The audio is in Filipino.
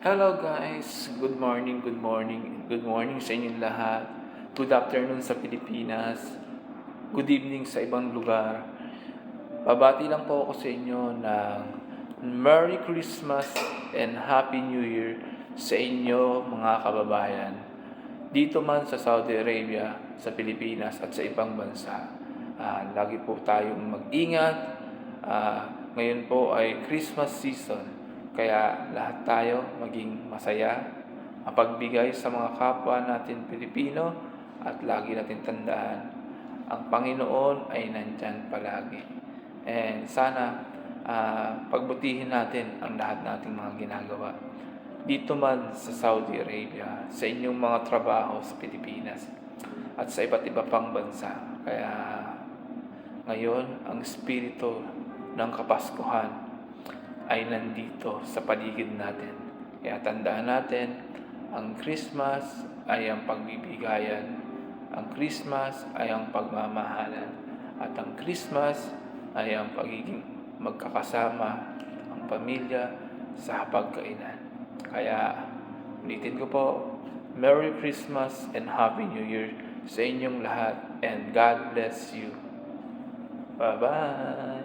Hello guys, good morning sa inyong lahat. Good afternoon sa Pilipinas, good evening sa ibang lugar. Babati lang po ako sa inyo ng Merry Christmas and Happy New Year sa inyo mga kababayan. Dito man sa Saudi Arabia, sa Pilipinas at sa ibang bansa. Lagi po tayong mag-ingat. Ngayon po ay Christmas season. Kaya lahat tayo maging masaya, mapagbigay sa mga kapwa natin Pilipino at lagi natin tandaan, ang Panginoon ay nandyan palagi. And sana pagbutihin natin ang lahat nating mga ginagawa. Dito man sa Saudi Arabia, sa inyong mga trabaho sa Pilipinas at sa iba't iba pang bansa. Kaya ngayon, ang espiritu ng Kapaskuhan ay nandito sa paligid natin. Kaya tandaan natin, ang Christmas ay ang pagbibigayan, ang Christmas ay ang pagmamahalan, at ang Christmas ay ang pagiging magkakasama, ang pamilya sa hapagkainan. Kaya ulitin ko po, Merry Christmas and Happy New Year sa inyong lahat, and God bless you. Bye-bye!